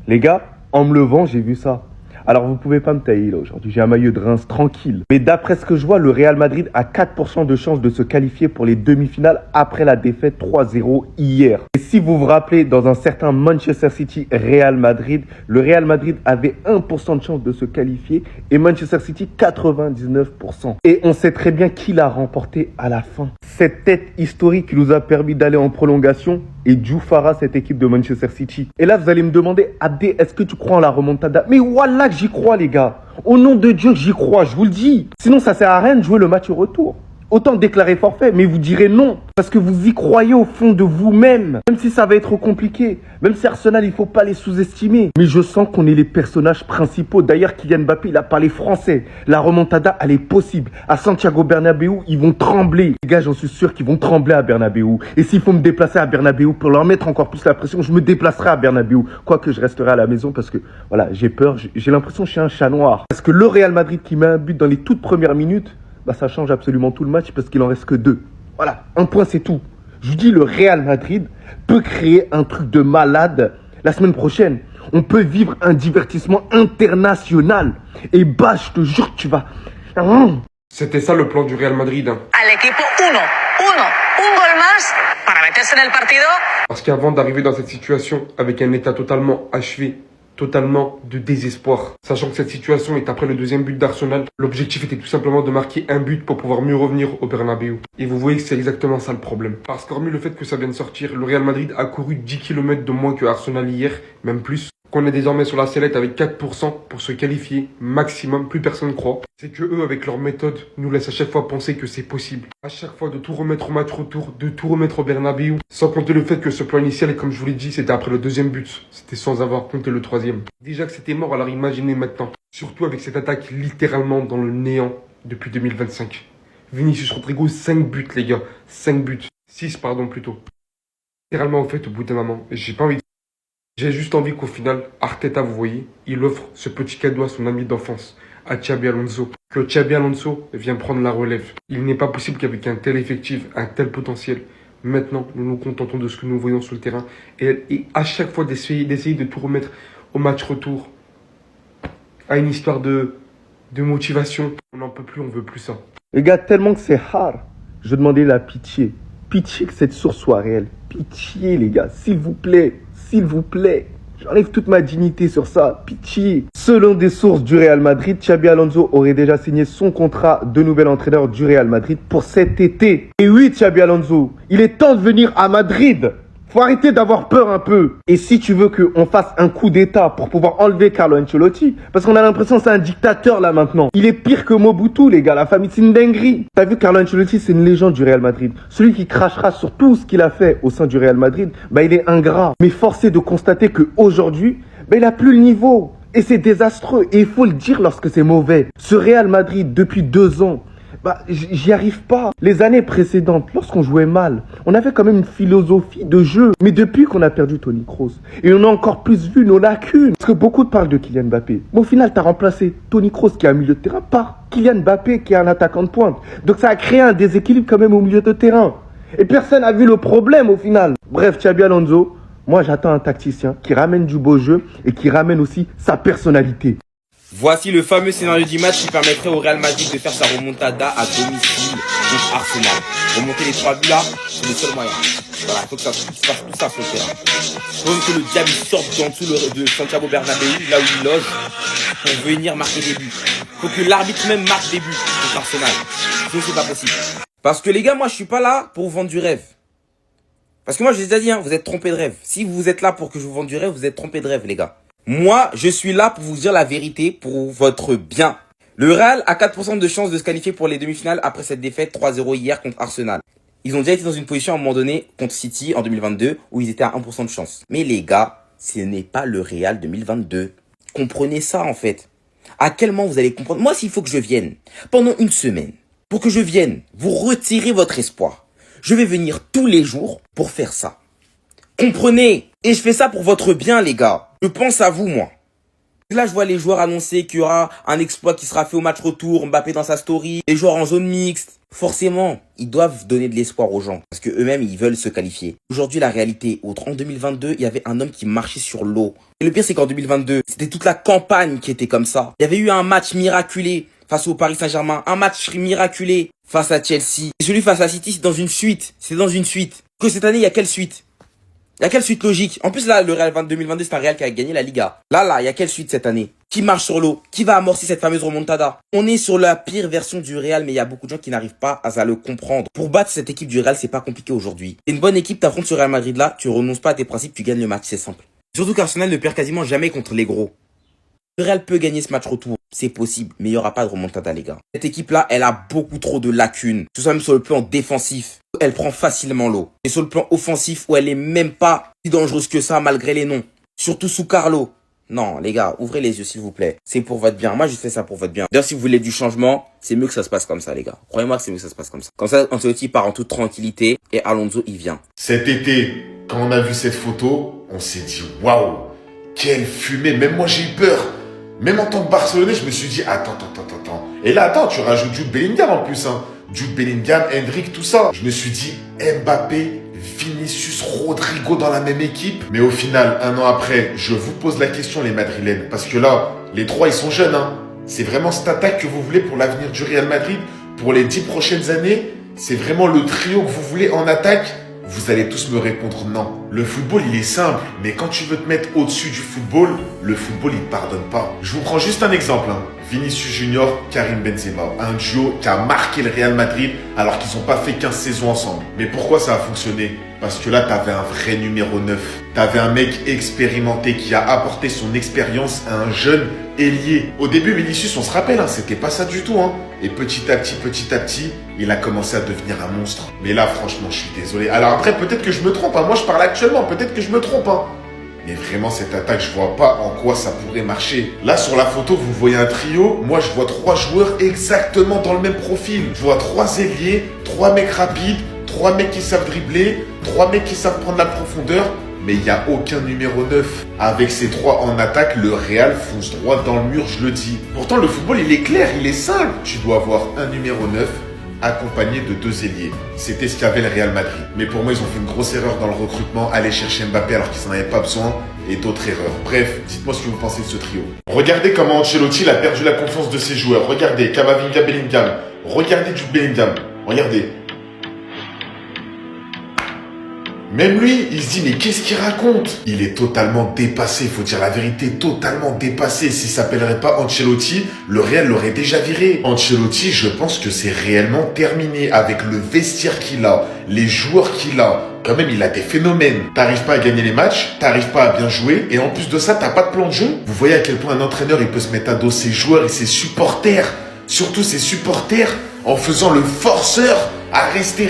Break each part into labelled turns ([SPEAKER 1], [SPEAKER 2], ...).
[SPEAKER 1] Les gars, en me levant, j'ai vu ça. Alors vous pouvez pas me tailler là aujourd'hui, j'ai un maillot de Reims tranquille. Mais d'après ce que je vois, le Real Madrid a 4% de chance de se qualifier pour les demi-finales après la défaite 3-0 hier. Et si vous vous rappelez, dans un certain Manchester City Real Madrid, le Real Madrid avait 1% de chance de se qualifier et Manchester City 99%. Et on sait très bien qui l'a remporté à la fin. Cette tête historique qui nous a permis d'aller en prolongation et Diouf Farah, cette équipe de Manchester City. Et là, vous allez me demander, Abdé, est-ce que tu crois en la remontada? Mais voilà que j'y crois, les gars. Au nom de Dieu, j'y crois, je vous le dis. Sinon, ça sert à rien de jouer le match au retour. Autant déclarer forfait, mais vous direz non. Parce que vous y croyez au fond de vous-même. Même si ça va être compliqué. Même si Arsenal, il ne faut pas les sous-estimer. Mais je sens qu'on est les personnages principaux. D'ailleurs, Kylian Mbappé, il a parlé français. La remontada, elle est possible. À Santiago Bernabéu, ils vont trembler. Les gars, j'en suis sûr qu'ils vont trembler à Bernabéu. Et s'il faut me déplacer à Bernabéu pour leur mettre encore plus la pression, je me déplacerai à Bernabéu. Quoique je resterai à la maison parce que, voilà, j'ai peur. J'ai l'impression que je suis un chat noir. Parce que le Real Madrid qui met un but dans les toutes premières minutes, bah ça change absolument tout le match parce qu'il en reste que 2. Voilà, un point c'est tout. Je vous dis, le Real Madrid peut créer un truc de malade la semaine prochaine. On peut vivre un divertissement international. Et bah, je te jure que tu vas...
[SPEAKER 2] C'était ça le plan du Real Madrid.
[SPEAKER 3] Al equipo un gol más para meterse en el partido.
[SPEAKER 2] Parce qu'avant d'arriver dans cette situation avec un état totalement achevé, totalement de désespoir, sachant que cette situation est après le deuxième but d'Arsenal, l'objectif était tout simplement de marquer un but pour pouvoir mieux revenir au Bernabéu. Et vous voyez que c'est exactement ça le problème. Parce qu'hormis le fait que ça vient de sortir, le Real Madrid a couru 10 km de moins que Arsenal hier, même plus. Qu'on est désormais sur la sellette avec 4% pour se qualifier maximum, plus personne ne croit. C'est que eux, avec leur méthode, nous laissent à chaque fois penser que c'est possible. À chaque fois de tout remettre au match retour, de tout remettre au Bernabéu, sans compter le fait que ce plan initial, comme je vous l'ai dit, c'était après le deuxième but. C'était sans avoir compté le troisième. Déjà que c'était mort, alors imaginez maintenant. Surtout avec cette attaque littéralement dans le néant depuis 2025. Vinicius Rodrigo, 5 buts les gars. 5 buts. 6 pardon plutôt. Littéralement au fait au bout d'un moment. J'ai pas envie de... J'ai juste envie qu'au final, Arteta, vous voyez, il offre ce petit cadeau à son ami d'enfance, à Xabi Alonso. Que Xabi Alonso vienne prendre la relève. Il n'est pas possible qu'avec un tel effectif, un tel potentiel, maintenant, nous nous contentons de ce que nous voyons sur le terrain. Et à chaque fois d'essayer de tout remettre au match retour, à une histoire de motivation. On n'en peut plus, on veut plus ça.
[SPEAKER 1] Les gars, tellement que c'est hard, je demandais la pitié. Pitié que cette source soit réelle. Pitié, les gars, s'il vous plaît. S'il vous plaît, j'enlève toute ma dignité sur ça. Pitié. Selon des sources du Real Madrid, Xabi Alonso aurait déjà signé son contrat de nouvel entraîneur du Real Madrid pour cet été. Et oui, Xabi Alonso, il est temps de venir à Madrid. Faut arrêter d'avoir peur un peu. Et si tu veux qu'on fasse un coup d'état pour pouvoir enlever Carlo Ancelotti, parce qu'on a l'impression que c'est un dictateur là maintenant. Il est pire que Mobutu, les gars. La famille, c'est une dinguerie. T'as vu, Carlo Ancelotti, c'est une légende du Real Madrid. Celui qui crachera sur tout ce qu'il a fait au sein du Real Madrid, bah il est ingrat. Mais force est de constater qu'aujourd'hui, bah il a plus le niveau. Et c'est désastreux. Et il faut le dire lorsque c'est mauvais. Ce Real Madrid, depuis 2 ans, bah, j'y arrive pas. Les années précédentes, lorsqu'on jouait mal, on avait quand même une philosophie de jeu. Mais depuis qu'on a perdu Toni Kroos, et on a encore plus vu nos lacunes. Parce que beaucoup parlent de Kylian Mbappé. Mais au final, tu as remplacé Toni Kroos qui est un milieu de terrain par Kylian Mbappé qui est un attaquant de pointe. Donc ça a créé un déséquilibre quand même au milieu de terrain. Et personne n'a vu le problème au final. Bref, Xabi Alonso, moi j'attends un tacticien qui ramène du beau jeu et qui ramène aussi sa personnalité.
[SPEAKER 4] Voici le fameux scénario du match qui permettrait au Real Madrid de faire sa remontada à domicile contre Arsenal. Remonter les 3 buts là, c'est le seul moyen. Voilà, il faut que ça se passe tout ça sur le terrain. Il faut que le diable sorte en dessous de Santiago Bernabéu, là où il loge, pour venir marquer des buts. Il faut que l'arbitre même marque des buts contre Arsenal. Sinon c'est pas possible. Parce que les gars, moi je suis pas là pour vous vendre du rêve. Parce que moi je vous ai déjà dit, hein, vous êtes trompés de rêve. Si vous êtes là pour que je vous vende du rêve, vous êtes trompés de rêve les gars. Moi, je suis là pour vous dire la vérité pour votre bien. Le Real a 4% de chance de se qualifier pour les demi-finales après cette défaite 3-0 hier contre Arsenal. Ils ont déjà été dans une position à un moment donné contre City en 2022 où ils étaient à 1% de chance. Mais les gars, ce n'est pas le Real 2022. Comprenez ça en fait. À quel moment vous allez comprendre? Moi, s'il faut que je vienne pendant une semaine, pour que je vienne vous retirer votre espoir, je vais venir tous les jours pour faire ça. Comprenez? Et je fais ça pour votre bien les gars. Je pense à vous, moi. Là, je vois les joueurs annoncer qu'il y aura un exploit qui sera fait au match retour, Mbappé dans sa story, les joueurs en zone mixte. Forcément, ils doivent donner de l'espoir aux gens parce que eux-mêmes, ils veulent se qualifier. Aujourd'hui, la réalité est autre. En 2022, il y avait un homme qui marchait sur l'eau. Et le pire, c'est qu'en 2022, c'était toute la campagne qui était comme ça. Il y avait eu un match miraculé face au Paris Saint-Germain, un match miraculé face à Chelsea. Et celui face à City, c'est dans une suite. C'est dans une suite. Que cette année, il y a quelle suite? Il y a quelle suite logique? En plus, là, le Real 2022, c'est un Real qui a gagné la Liga. Là, il y a quelle suite cette année? Qui marche sur l'eau? Qui va amorcer cette fameuse remontada? On est sur la pire version du Real, mais il y a beaucoup de gens qui n'arrivent pas à le comprendre. Pour battre cette équipe du Real, c'est pas compliqué aujourd'hui. C'est une bonne équipe, t'affrontes ce Real Madrid là, tu renonces pas à tes principes, tu gagnes le match, c'est simple. Surtout qu'Arsenal ne perd quasiment jamais contre les gros. Le Real peut gagner ce match retour, c'est possible, mais il n'y aura pas de remontada, les gars. Cette équipe-là, elle a beaucoup trop de lacunes, que ce soit même sur le plan défensif. Elle prend facilement l'eau. Et sur le plan offensif, où elle est même pas si dangereuse que ça, malgré les noms. Surtout sous Carlo. Non, les gars, ouvrez les yeux, s'il vous plaît. C'est pour votre bien. Moi, je fais ça pour votre bien. D'ailleurs, si vous voulez du changement, c'est mieux que ça se passe comme ça, les gars. Croyez-moi que c'est mieux que ça se passe comme ça. Comme ça, Ancelotti part en toute tranquillité et Alonso, il vient.
[SPEAKER 5] Cet été, quand on a vu cette photo, on s'est dit waouh, quelle fumée. Même moi, j'ai eu peur. Même en tant que Barcelonais, je me suis dit attends. Et là, attends, tu rajoutes Jude Bellingham en plus, hein. Jude Bellingham, Hendrick, tout ça. Je me suis dit Mbappé, Vinicius, Rodrigo dans la même équipe. Mais au final, un an après, je vous pose la question, les Madrilènes. Parce que là, les trois, ils sont jeunes, hein. C'est vraiment cette attaque que vous voulez pour l'avenir du Real Madrid, pour les 10 prochaines années. C'est vraiment le trio que vous voulez en attaque. Vous allez tous me répondre non. Le football, il est simple, mais quand tu veux te mettre au-dessus du football, le football, il te pardonne pas. Je vous prends juste un exemple, hein. Vinicius Junior, Karim Benzema. Un duo qui a marqué le Real Madrid alors qu'ils n'ont pas fait 15 saisons ensemble. Mais pourquoi ça a fonctionné? Parce que là, t'avais un vrai numéro 9. T'avais un mec expérimenté qui a apporté son expérience à un jeune ailier. Au début, Vinicius, on se rappelle, hein, c'était pas ça du tout, hein. Et petit à petit, il a commencé à devenir un monstre. Mais là, franchement, je suis désolé. Alors après, peut-être que je me trompe, hein. Moi, je parle actuellement, peut-être que je me trompe, hein. Mais vraiment, cette attaque, je vois pas en quoi ça pourrait marcher. Là, sur la photo, vous voyez un trio. Moi, je vois 3 joueurs exactement dans le même profil. Je vois 3 ailiers, 3 mecs rapides, 3 mecs qui savent dribbler, 3 mecs qui savent prendre la profondeur. Mais il n'y a aucun numéro 9. Avec ces 3 en attaque, le Real fonce droit dans le mur, je le dis. Pourtant, le football, il est clair, il est simple. Tu dois avoir un numéro 9 accompagné de 2 ailiers. C'était ce qu'avait le Real Madrid. Mais pour moi, ils ont fait une grosse erreur dans le recrutement, aller chercher Mbappé alors qu'ils n'en avaient pas besoin, et d'autres erreurs. Bref, dites-moi ce que vous pensez de ce trio. Regardez comment Ancelotti a perdu la confiance de ses joueurs. Regardez Camavinga, Bellingham. Regardez Jude Bellingham. Regardez. Même lui, il se dit mais qu'est-ce qu'il raconte? Il est totalement dépassé, faut dire la vérité, totalement dépassé. S'il s'appellerait pas Ancelotti, le Real l'aurait déjà viré. Ancelotti, je pense que c'est réellement terminé avec le vestiaire qu'il a, les joueurs qu'il a. Quand même, il a des phénomènes. T'arrives pas à gagner les matchs, t'arrives pas à bien jouer, et en plus de ça, t'as pas de plan de jeu. Vous voyez à quel point un entraîneur, il peut se mettre à dos ses joueurs et ses supporters. Surtout ses supporters, en faisant le forceur à rester,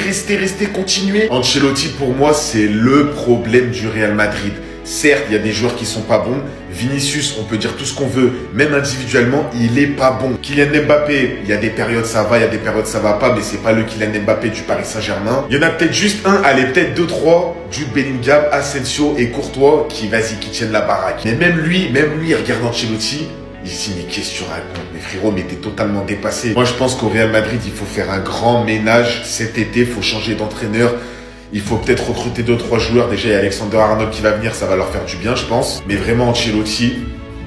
[SPEAKER 5] continuer. Ancelotti, pour moi, c'est le problème du Real Madrid. Certes, il y a des joueurs qui sont pas bons. Vinicius, on peut dire tout ce qu'on veut. Même individuellement, il est pas bon. Kylian Mbappé, il y a des périodes ça va, il y a des périodes ça va pas, mais c'est pas le Kylian Mbappé du Paris Saint-Germain. Il y en a peut-être juste un, allez, peut-être 2-3, Jude Bellingham, Asensio et Courtois, qui tiennent la baraque. Mais même lui, regarde Ancelotti, il se dit, mais qu'est-ce que tu racontes? Mais frérot, mais t'es totalement dépassé. Moi, je pense qu'au Real Madrid, il faut faire un grand ménage cet été. Il faut changer d'entraîneur. Il faut peut-être recruter 2-3 joueurs. Déjà, il y a Alexander Arnold qui va venir. Ça va leur faire du bien, je pense. Mais vraiment, Ancelotti,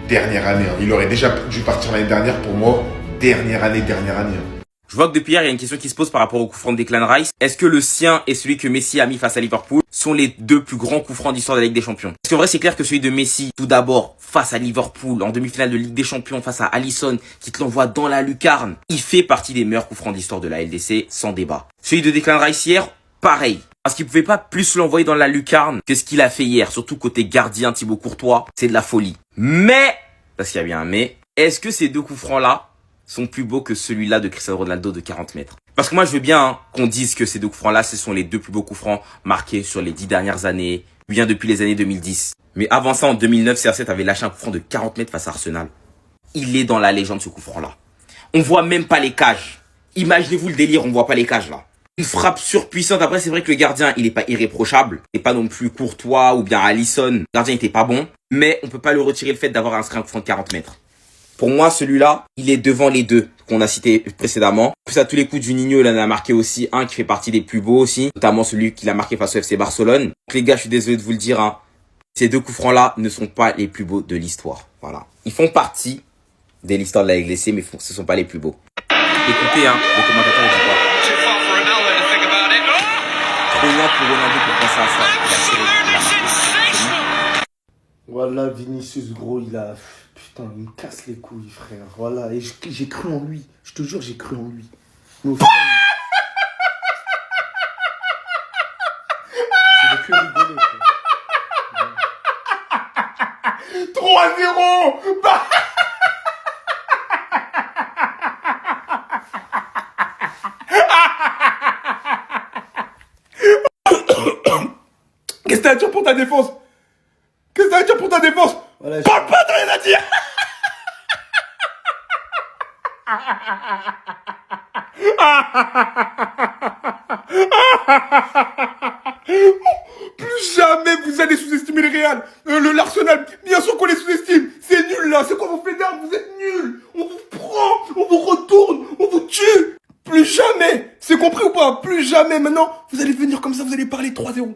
[SPEAKER 5] dernière année. Hein. Il aurait déjà dû partir l'année dernière. Pour moi, dernière année. Hein.
[SPEAKER 4] Je vois que depuis hier, il y a une question qui se pose par rapport au coup franc de Declan Rice. Est-ce que le sien et celui que Messi a mis face à Liverpool sont les 2 plus grands coups francs d'histoire de la Ligue des Champions? Parce qu'en vrai, c'est clair que celui de Messi, tout d'abord, face à Liverpool, en demi-finale de Ligue des Champions, face à Alisson, qui te l'envoie dans la lucarne, il fait partie des meilleurs coups francs d'histoire de la LDC, sans débat. Celui de Declan Rice hier, pareil. Parce qu'il pouvait pas plus l'envoyer dans la lucarne que ce qu'il a fait hier, surtout côté gardien Thibaut Courtois, c'est de la folie. Mais, parce qu'il y a bien un mais, est-ce que ces 2 coups francs-là sont plus beaux que celui-là de Cristiano Ronaldo de 40 mètres? Parce que moi, je veux bien qu'on dise que ces 2 coups francs-là, ce sont les 2 plus beaux coups francs marqués sur les 10 dernières années, bien depuis les années 2010. Mais avant ça, en 2009, CR7 avait lâché un coup franc de 40 mètres face à Arsenal. Il est dans la légende, ce coup franc-là. On voit même pas les cages. Imaginez-vous le délire, on voit pas les cages, là. Une frappe surpuissante. Après, c'est vrai que le gardien, il est pas irréprochable. Il est pas non plus Courtois ou bien Alisson. Le gardien était pas bon. Mais on peut pas lui retirer le fait d'avoir un sprint de 40 mètres. Pour moi, celui-là, il est devant les deux qu'on a cités précédemment. Plus à tous les coups, Juninho, il en a marqué aussi un qui fait partie des plus beaux aussi. Notamment celui qu'il a marqué face au FC Barcelone. Donc les gars, je suis désolé de vous le dire, hein. Ces deux coups francs-là ne sont pas les plus beaux de l'histoire. Voilà. Ils font partie de l'histoire de la LGC, mais ce sont pas les plus beaux. Écoutez, hein, le commentateur dit quoi? Trop lent pour Ronaldo pour penser à ça. Il a serré, il a marqué.
[SPEAKER 1] Voilà, Vinicius, gros, il a... Putain, il me casse les couilles, frère. Voilà, et j'ai cru en lui. Je te jure, j'ai cru en lui. Mais au final, c'est que rigoler, frère.
[SPEAKER 5] 3-0. Bah
[SPEAKER 2] Qu'est-ce que t'as à dire pour ta défense? Qu'est-ce que t'as à dire pour ta défense?
[SPEAKER 1] Voilà,
[SPEAKER 2] Parle pas, t'as rien à dire. Plus jamais vous allez sous-estimer le Real. L'Arsenal, bien sûr qu'on les sous-estime. C'est nul là, c'est quoi vos faits d'armes? Vous êtes nuls. On vous prend, on vous retourne, on vous tue. Plus jamais. C'est compris ou pas? Plus jamais. Maintenant, vous allez venir comme ça, vous allez parler 3-0.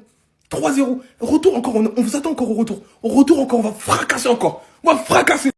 [SPEAKER 2] 3-0. Retour encore, on vous attend encore au retour. Au retour encore, on va fracasser encore. On va fracasser.